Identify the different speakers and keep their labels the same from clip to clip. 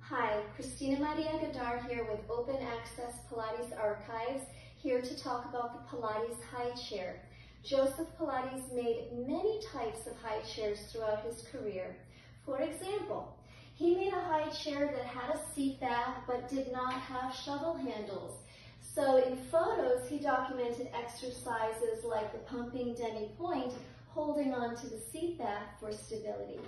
Speaker 1: Hi, Christina Gadar here with Open Access Pilates Archives, here to talk about the Pilates high chair. Joseph Pilates made many types of high chairs throughout his career. For example, he made a high chair that had a seat back but did not have shovel handles. So in photos, he documented exercises like the pumping demi-point, holding on to the seat back for stability.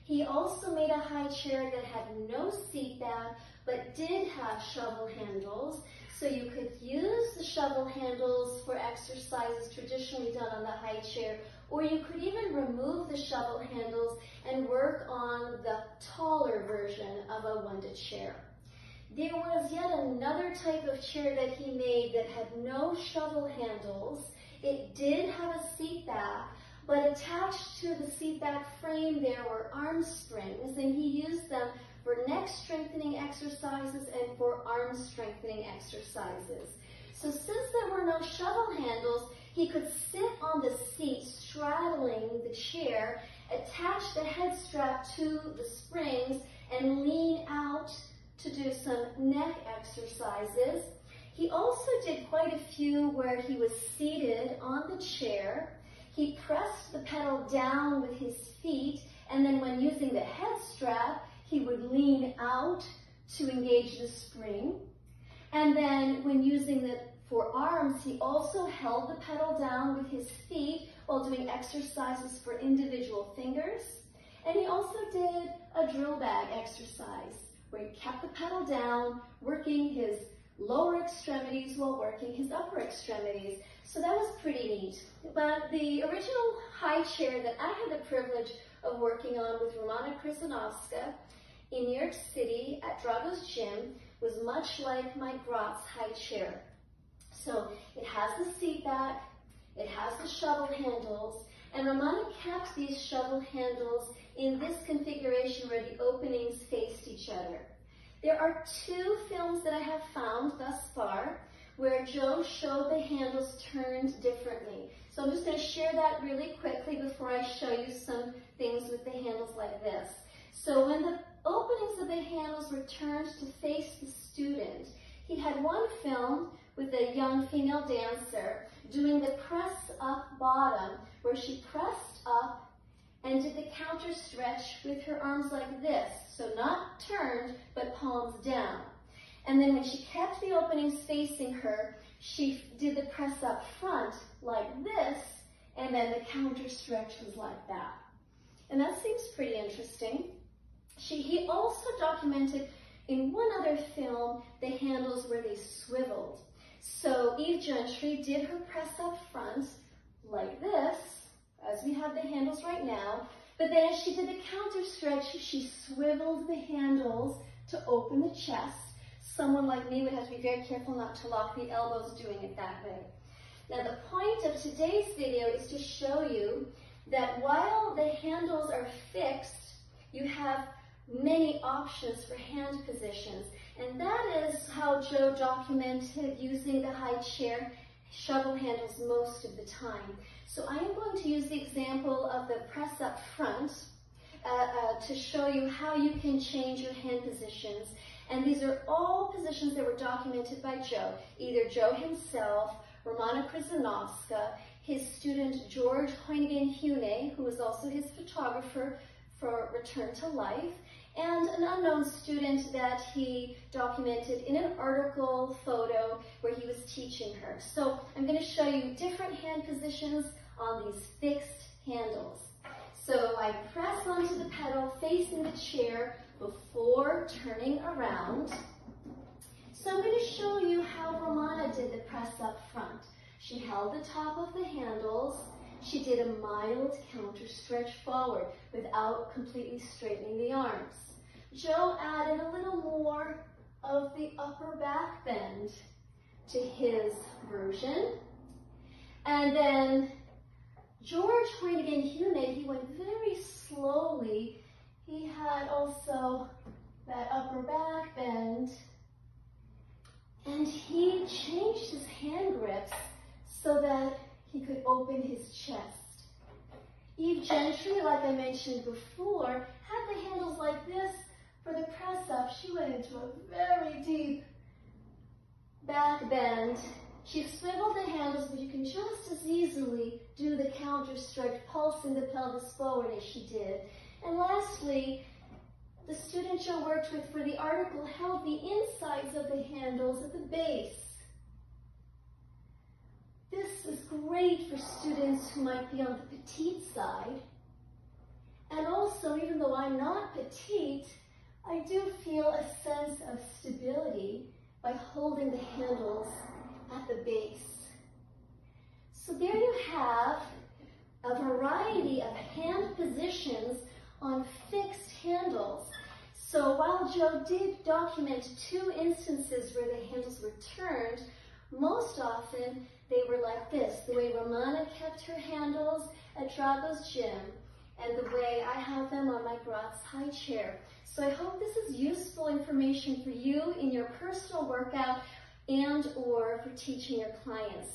Speaker 1: He also made a high chair that had no seat back, but did have shovel handles, so you could use the shovel handles for exercises traditionally done on the high chair, or you could even remove the shovel handles and work on the taller version of a wunda chair. There was yet another type of chair that he made that had no shovel handles. It did have a seat back, but attached to the seat back frame there were arm springs, and he used them for neck strengthening exercises and for arm strengthening exercises. So since there were no shovel handles, he could sit on the seat straddling the chair, attach the head strap to the springs, and lean out to do some neck exercises. He also did quite a few where he was seated on the chair. He pressed the pedal down with his feet, and then when using the head strap, he would lean out to engage the spring. And then when using the forearms, he also held the pedal down with his feet while doing exercises for individual fingers. And he also did a drill bag exercise where he kept the pedal down, working his lower extremities while working his upper extremities. So that was pretty neat. But the original high chair that I had the privilege of working on with Romana Krzyzanowska in New York City at Drago's gym was much like my Gratz high chair. So it has the seat back, it has the shovel handles, and Romana kept these shovel handles in this configuration where the openings faced each other. There are two films that I have found thus far where Joe showed the handles turned differently. So I'm just going to share that really quickly before I show you some things with the handles like this. So when the openings of the handles were turned to face the student, he had one film with a young female dancer doing the press up bottom, where she pressed up and did the counter stretch with her arms like this. So not turned, but palms down. And then when she kept the openings facing her, she did the press up front like this, and then the counter stretch was like that. And that seems pretty interesting. He also documented in one other film the handles where they swiveled. So Eve Gentry did her press up front like this, as we have the handles right now, but then as she did the counter stretch, she swiveled the handles to open the chest. Someone like me would have to be very careful not to lock the elbows doing it that way. Now the point of today's video is to show you that while the handles are fixed, you have many options for hand positions. And that is how Joe documented using the high chair shovel handles most of the time. So I am going to use the example of the press up front to show you how you can change your hand positions. And these are all positions that were documented by Joe, either Joe himself, Romana Krzyzanowska, his student George Hoynigan-Hune, who was also his photographer for Return to Life, and an unknown student that he documented in an article photo where he was teaching her. So I'm going to show you different hand positions on these fixed handles. So I press onto the pedal facing the chair before turning around. So I'm going to show you how Romana did the press up front. She held the top of the handles. She did a mild counter stretch forward without completely straightening the arms. Joe added a little more of the upper back bend to his version. And then George Hoynigan-Hune, he went very slowly. He had also that upper back bend. And he changed his hand grips so that he could open his chest. Eve Gentry, like I mentioned before, had the handles like this for the press up. She into a very deep back bend. She swiveled the handles, but you can just as easily do the counter strike, pulsing the pelvis forward as she did. And lastly, the student Joe worked with for the article held the insides of the handles at the base. This is great for students who might be on the petite side. And also, even though I'm not petite, I do feel a sense of stability by holding the handles at the base. So there you have a variety of hand positions on fixed handles. So while Joe did document 2 instances where the handles were turned, most often they were like this, the way Romana kept her handles at Drago's gym, and the way I have them on my Gratz high chair. So I hope this is useful information for you in your personal workout and or for teaching your clients.